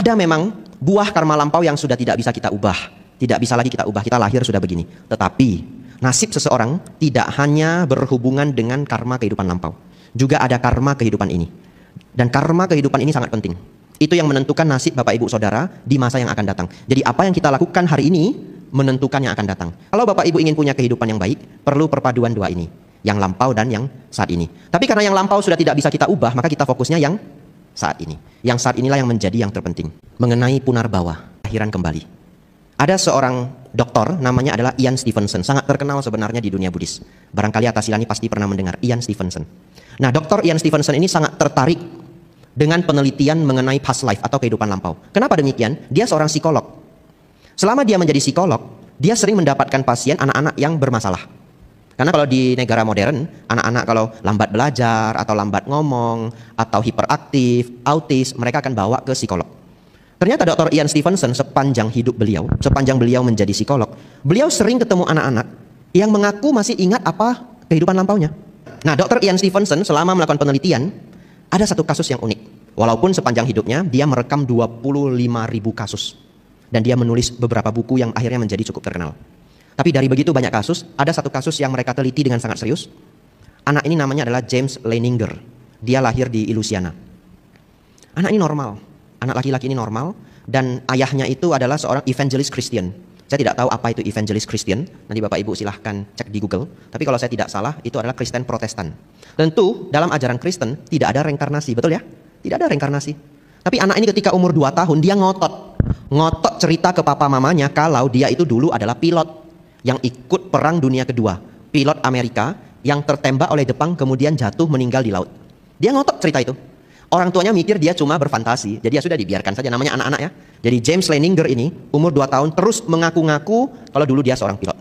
Ada memang buah karma lampau yang sudah tidak bisa kita ubah. Tidak bisa lagi kita ubah, kita lahir sudah begini. Tetapi nasib seseorang tidak hanya berhubungan dengan karma kehidupan lampau. Juga ada karma kehidupan ini. Dan karma kehidupan ini sangat penting. Itu yang menentukan nasib Bapak Ibu Saudara di masa yang akan datang. Jadi apa yang kita lakukan hari ini menentukan yang akan datang. Kalau Bapak Ibu ingin punya kehidupan yang baik, perlu perpaduan dua ini. Yang lampau dan yang saat ini. Tapi karena yang lampau sudah tidak bisa kita ubah, maka kita fokusnya yang saat ini. Yang saat inilah yang menjadi yang terpenting. Mengenai punarbawa, kelahiran kembali. Ada seorang doktor, namanya adalah Ian Stevenson. Sangat terkenal sebenarnya di dunia Buddhis. Barangkali atas silani pasti pernah mendengar Ian Stevenson. Nah, Dr. Ian Stevenson ini sangat tertarik dengan penelitian mengenai past life atau kehidupan lampau. Kenapa demikian? Dia seorang psikolog. Selama dia menjadi psikolog, dia sering mendapatkan pasien anak-anak yang bermasalah. Karena kalau di negara modern, anak-anak kalau lambat belajar, atau lambat ngomong, atau hiperaktif, autis, mereka akan bawa ke psikolog. Ternyata Dr. Ian Stevenson sepanjang hidup beliau, sepanjang beliau menjadi psikolog, beliau sering ketemu anak-anak yang mengaku masih ingat apa kehidupan lampaunya. Nah, Dr. Ian Stevenson selama melakukan penelitian, ada satu kasus yang unik. Walaupun sepanjang hidupnya, dia merekam 25.000 kasus. Dan dia menulis beberapa buku yang akhirnya menjadi cukup terkenal. Tapi dari begitu banyak kasus, ada satu kasus yang mereka teliti dengan sangat serius. Anak ini namanya adalah James Leininger. Dia lahir di Louisiana. Anak ini normal. Anak laki-laki ini normal. Dan ayahnya itu adalah seorang evangelist Christian. Saya tidak tahu apa itu evangelist Christian. Nanti Bapak Ibu silahkan cek di Google. Tapi kalau saya tidak salah, itu adalah Kristen Protestan. Tentu dalam ajaran Kristen tidak ada reinkarnasi. Betul ya? Tidak ada reinkarnasi. Tapi anak ini ketika umur 2 tahun, dia ngotot cerita ke papa mamanya kalau dia itu dulu adalah pilot yang ikut perang dunia kedua, pilot Amerika yang tertembak oleh Jepang kemudian jatuh meninggal di laut. Dia ngotot cerita itu. Orang tuanya mikir dia cuma berfantasi, jadi ya sudah dibiarkan saja, namanya anak-anak ya. Jadi James Leininger ini umur 2 tahun terus mengaku-ngaku kalau dulu dia seorang pilot.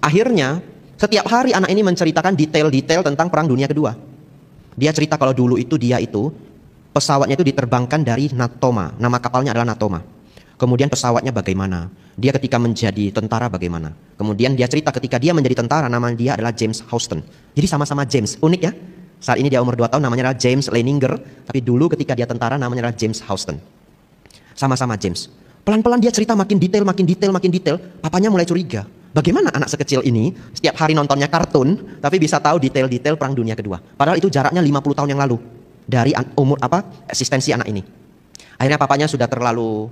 Akhirnya setiap hari anak ini menceritakan detail-detail tentang perang dunia kedua. Dia cerita kalau dulu itu dia itu pesawatnya itu diterbangkan dari Natoma, nama kapalnya adalah Natoma. Kemudian pesawatnya bagaimana, dia ketika menjadi tentara bagaimana. Kemudian dia cerita ketika dia menjadi tentara, nama dia adalah James Houston. Jadi sama-sama James, unik ya. Saat ini dia umur 2 tahun, namanya adalah James Leininger. Tapi dulu ketika dia tentara, namanya adalah James Houston. Sama-sama James. Pelan-pelan dia cerita makin detail, papanya mulai curiga. Bagaimana anak sekecil ini setiap hari nontonnya kartun, tapi bisa tahu detail-detail perang dunia kedua. Padahal itu jaraknya 50 tahun yang lalu. Dari umur eksistensi anak ini. Akhirnya papanya sudah terlalu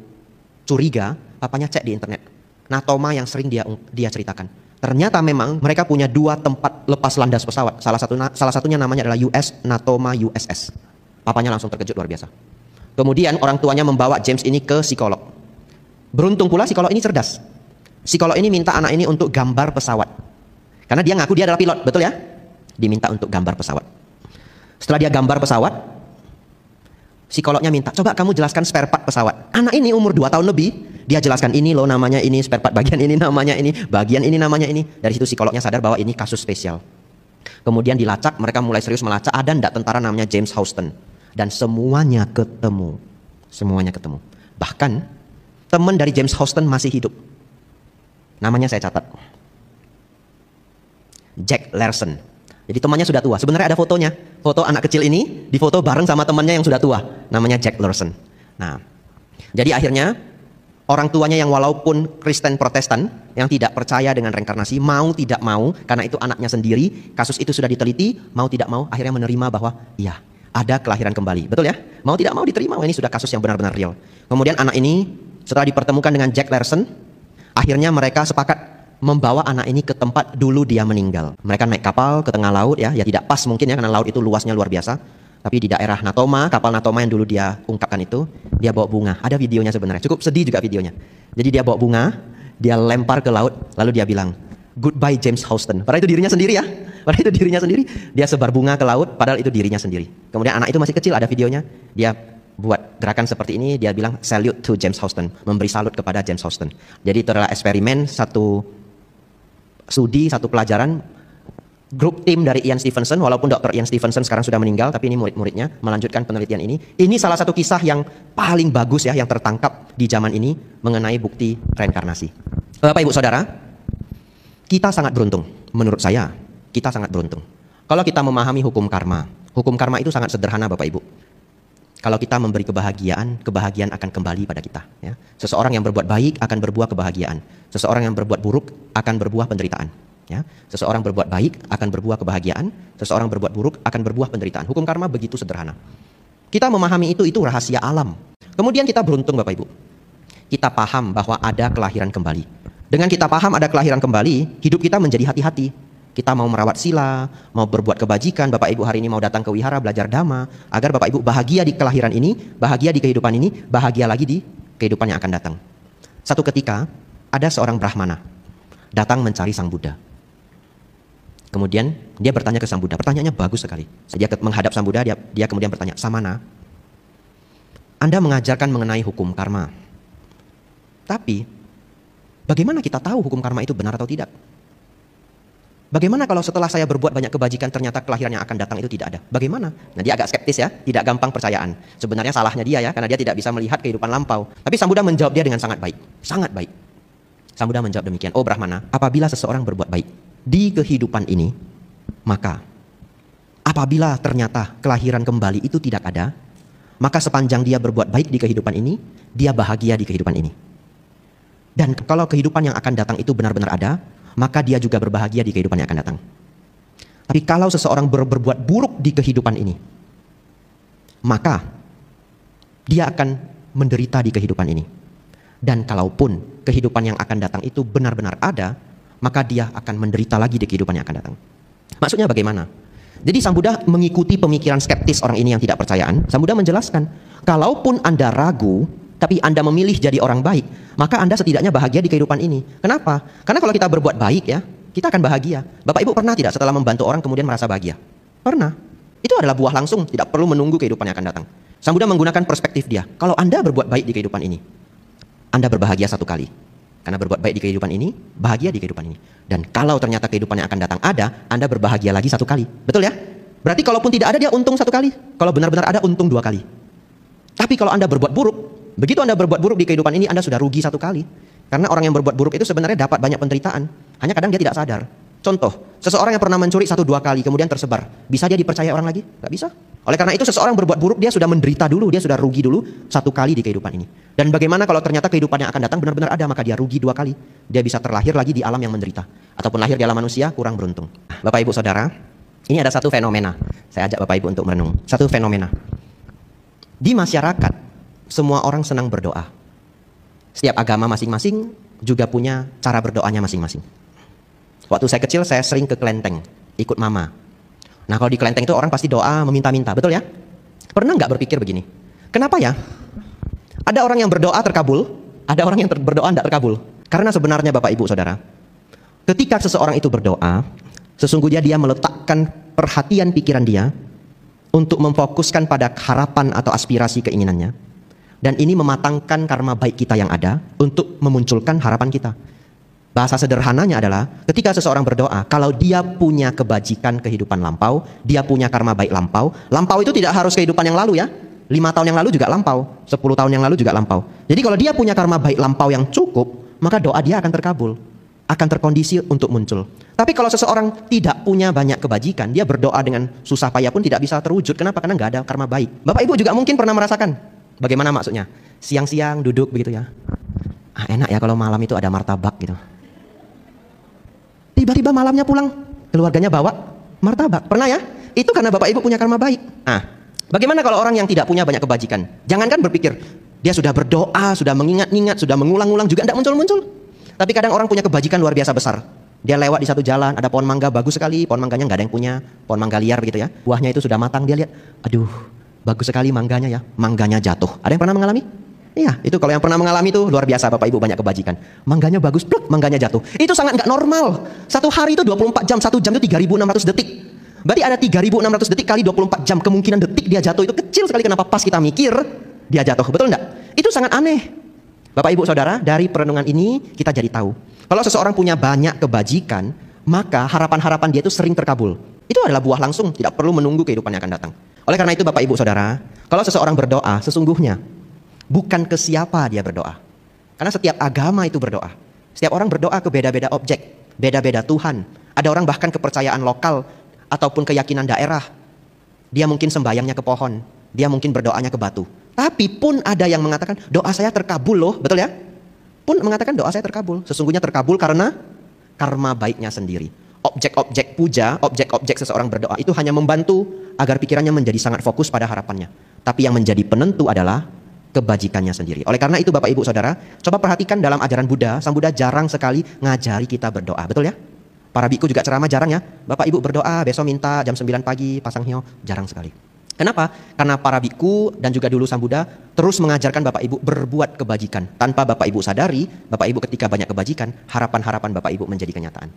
curiga, papanya cek di internet. Natoma yang sering dia ceritakan. Ternyata memang mereka punya 2 tempat lepas landas pesawat. Salah satunya namanya adalah US Natoma USS. Papanya langsung terkejut luar biasa. Kemudian orang tuanya membawa James ini ke psikolog. Beruntung pula psikolog ini cerdas. Psikolog ini minta anak ini untuk gambar pesawat. Karena dia ngaku dia adalah pilot, betul ya? Diminta untuk gambar pesawat. Setelah dia gambar pesawat, psikolognya minta, coba kamu jelaskan spare part pesawat. Anak ini umur 2 tahun lebih, dia jelaskan ini loh namanya ini, spare part bagian ini namanya ini, bagian ini namanya ini. Dari situ psikolognya sadar bahwa ini kasus spesial. Kemudian dilacak, mereka mulai serius melacak, ada ndak tentara namanya James Houston. Dan semuanya ketemu. Semuanya ketemu. Bahkan, teman dari James Houston masih hidup. Namanya saya catat. Jack Larson. Jadi temannya sudah tua. Sebenarnya ada fotonya. Foto anak kecil ini difoto bareng sama temannya yang sudah tua. Namanya Jack Larson. Nah, jadi akhirnya orang tuanya yang walaupun Kristen Protestan, yang tidak percaya dengan reinkarnasi, mau tidak mau, karena itu anaknya sendiri, kasus itu sudah diteliti, mau tidak mau, akhirnya menerima bahwa iya, ada kelahiran kembali. Betul ya? Mau tidak mau diterima, ini sudah kasus yang benar-benar real. Kemudian anak ini setelah dipertemukan dengan Jack Larson, akhirnya mereka sepakat membawa anak ini ke tempat dulu dia meninggal. Mereka naik kapal ke tengah laut ya tidak pas mungkin ya karena laut itu luasnya luar biasa. Tapi di daerah Natoma, kapal Natoma yang dulu dia ungkapkan itu, dia bawa bunga. Ada videonya sebenarnya, cukup sedih juga videonya. Jadi dia bawa bunga, dia lempar ke laut, lalu dia bilang, "Goodbye James Houston." Padahal itu dirinya sendiri ya. Padahal itu dirinya sendiri. Dia sebar bunga ke laut, padahal itu dirinya sendiri. Kemudian anak itu masih kecil, ada videonya. Dia buat gerakan seperti ini, dia bilang salute to James Houston, memberi salut kepada James Houston. Jadi itu adalah eksperimen, satu pelajaran, grup tim dari Ian Stevenson, walaupun Dr. Ian Stevenson sekarang sudah meninggal, tapi ini murid-muridnya melanjutkan penelitian ini. Ini salah satu kisah yang paling bagus ya, yang tertangkap di zaman ini mengenai bukti reinkarnasi. Bapak Ibu Saudara, kita sangat beruntung, menurut saya, kita sangat beruntung. Kalau kita memahami hukum karma itu sangat sederhana Bapak Ibu. Kalau kita memberi kebahagiaan, kebahagiaan akan kembali pada kita. Ya. Seseorang yang berbuat baik akan berbuah kebahagiaan. Seseorang yang berbuat buruk akan berbuah penderitaan. Ya. Seseorang berbuat baik akan berbuah kebahagiaan. Seseorang berbuat buruk akan berbuah penderitaan. Hukum karma begitu sederhana. Kita memahami itu rahasia alam. Kemudian kita beruntung Bapak Ibu. Kita paham bahwa ada kelahiran kembali. Dengan kita paham ada kelahiran kembali, hidup kita menjadi hati-hati. Kita mau merawat sila, mau berbuat kebajikan. Bapak Ibu hari ini mau datang ke wihara belajar dhamma, agar Bapak Ibu bahagia di kelahiran ini, bahagia di kehidupan ini, bahagia lagi di kehidupan yang akan datang. Satu ketika ada seorang Brahmana datang mencari Sang Buddha. Kemudian dia bertanya ke Sang Buddha, pertanyaannya bagus sekali. Dia menghadap Sang Buddha, dia kemudian bertanya, Samana, Anda mengajarkan mengenai hukum karma. Tapi bagaimana kita tahu hukum karma itu benar atau tidak? Bagaimana kalau setelah saya berbuat banyak kebajikan ternyata kelahiran yang akan datang itu tidak ada? Bagaimana? Nah dia agak skeptis ya, tidak gampang percayaan. Sebenarnya salahnya dia ya, karena dia tidak bisa melihat kehidupan lampau. Tapi Sang Buddha menjawab dia dengan sangat baik. Sangat baik. Sang Buddha menjawab demikian, oh Brahmana, apabila seseorang berbuat baik di kehidupan ini, maka apabila ternyata kelahiran kembali itu tidak ada, maka sepanjang dia berbuat baik di kehidupan ini, dia bahagia di kehidupan ini. Dan kalau kehidupan yang akan datang itu benar-benar ada, maka dia juga berbahagia di kehidupan yang akan datang. Tapi kalau seseorang berbuat buruk di kehidupan ini, maka dia akan menderita di kehidupan ini. Dan kalaupun kehidupan yang akan datang itu benar-benar ada, maka dia akan menderita lagi di kehidupan yang akan datang. Maksudnya bagaimana? Jadi Sang Buddha mengikuti pemikiran skeptis orang ini yang tidak percayaan. Sang Buddha menjelaskan, kalaupun Anda ragu, tapi Anda memilih jadi orang baik, maka Anda setidaknya bahagia di kehidupan ini. Kenapa? Karena kalau kita berbuat baik ya, kita akan bahagia. Bapak Ibu pernah tidak setelah membantu orang kemudian merasa bahagia? Pernah. Itu adalah buah langsung, tidak perlu menunggu kehidupan yang akan datang. Sang Buddha menggunakan perspektif dia. Kalau Anda berbuat baik di kehidupan ini, Anda berbahagia satu kali. Karena berbuat baik di kehidupan ini, bahagia di kehidupan ini. Dan kalau ternyata kehidupan yang akan datang ada, Anda berbahagia lagi satu kali. Betul ya? Berarti kalaupun tidak ada, dia untung satu kali. Kalau benar-benar ada, untung dua kali. Tapi kalau Anda berbuat buruk, begitu Anda berbuat buruk di kehidupan ini, Anda sudah rugi satu kali. Karena orang yang berbuat buruk itu sebenarnya dapat banyak penderitaan. Hanya kadang dia tidak sadar. Contoh, seseorang yang pernah mencuri 1-2 kali kemudian tersebar. Bisa dia dipercaya orang lagi? Tidak bisa. Oleh karena itu seseorang berbuat buruk, dia sudah menderita dulu, dia sudah rugi dulu 1 kali di kehidupan ini. Dan bagaimana kalau ternyata kehidupan yang akan datang benar-benar ada, maka dia rugi 2 kali. Dia bisa terlahir lagi di alam yang menderita. Ataupun lahir di alam manusia, kurang beruntung. Bapak Ibu Saudara, ini ada satu fenomena. Saya ajak Bapak Ibu untuk merenung. Satu fenomena. Di masyarakat, semua orang senang berdoa. Setiap agama masing-masing juga punya cara berdoanya masing-masing. Waktu saya kecil, saya sering ke kelenteng, ikut mama. Nah kalau di kelenteng itu orang pasti doa meminta-minta, betul ya? Pernah nggak berpikir begini? Kenapa ya? Ada orang yang berdoa terkabul, ada orang yang berdoa tidak terkabul. Karena sebenarnya Bapak Ibu Saudara, ketika seseorang itu berdoa, sesungguhnya dia meletakkan perhatian pikiran dia untuk memfokuskan pada harapan atau aspirasi keinginannya. Dan ini mematangkan karma baik kita yang ada untuk memunculkan harapan kita. Bahasa sederhananya adalah ketika seseorang berdoa, kalau dia punya kebajikan kehidupan lampau, dia punya karma baik lampau. Lampau itu tidak harus kehidupan yang lalu ya. 5 tahun yang lalu juga lampau, 10 tahun yang lalu juga lampau. Jadi kalau dia punya karma baik lampau yang cukup, maka doa dia akan terkabul, akan terkondisi untuk muncul. Tapi kalau seseorang tidak punya banyak kebajikan, dia berdoa dengan susah payah pun tidak bisa terwujud. Kenapa? Karena nggak ada karma baik. Bapak Ibu juga mungkin pernah merasakan. Bagaimana maksudnya? Siang-siang duduk begitu ya. Enak ya kalau malam itu ada martabak gitu. Tiba-tiba malamnya pulang, keluarganya bawa martabak. Pernah ya? Itu karena Bapak Ibu punya karma baik. Nah, bagaimana kalau orang yang tidak punya banyak kebajikan? Jangankan berpikir, dia sudah berdoa, sudah mengingat-ingat, sudah mengulang-ulang juga tidak muncul-muncul. Tapi kadang orang punya kebajikan luar biasa besar. Dia lewat di satu jalan, ada pohon mangga bagus sekali, pohon mangganya nggak ada yang punya, pohon mangga liar begitu ya. Buahnya itu sudah matang, dia lihat, aduh, bagus sekali mangganya ya, mangganya jatuh. Ada yang pernah mengalami? Iya, itu kalau yang pernah mengalami itu luar biasa Bapak Ibu banyak kebajikan. Mangganya bagus, pluk, mangganya jatuh. Itu sangat nggak normal. Satu hari itu 24 jam, 1 jam itu 3.600 detik. Berarti ada 3.600 detik kali 24 jam. Kemungkinan detik dia jatuh itu kecil sekali. Kenapa? Pas kita mikir, dia jatuh. Betul nggak? Itu sangat aneh. Bapak Ibu Saudara, dari perenungan ini kita jadi tahu. Kalau seseorang punya banyak kebajikan, maka harapan-harapan dia itu sering terkabul. Itu adalah buah langsung, tidak perlu menunggu kehidupan yang akan datang. Oleh karena itu Bapak Ibu Saudara, kalau seseorang berdoa, sesungguhnya bukan ke siapa dia berdoa. Karena setiap agama itu berdoa. Setiap orang berdoa ke beda-beda objek, beda-beda Tuhan. Ada orang bahkan kepercayaan lokal ataupun keyakinan daerah. Dia mungkin sembayangnya ke pohon. Dia mungkin berdoanya ke batu. Tapi pun ada yang mengatakan doa saya terkabul loh, betul ya? Pun mengatakan doa saya terkabul. Sesungguhnya terkabul karena karma baiknya sendiri. Objek-objek puja, objek-objek seseorang berdoa itu hanya membantu agar pikirannya menjadi sangat fokus pada harapannya. Tapi yang menjadi penentu adalah kebajikannya sendiri. Oleh karena itu Bapak Ibu Saudara, coba perhatikan dalam ajaran Buddha, Sang Buddha jarang sekali ngajari kita berdoa, betul ya? Para biku juga ceramah jarang ya. Bapak Ibu berdoa, besok minta jam 9 pagi, pasang hio, jarang sekali. Kenapa? Karena para biku dan juga dulu Sang Buddha terus mengajarkan Bapak Ibu berbuat kebajikan. Tanpa Bapak Ibu sadari, Bapak Ibu ketika banyak kebajikan, harapan-harapan Bapak Ibu menjadi kenyataan.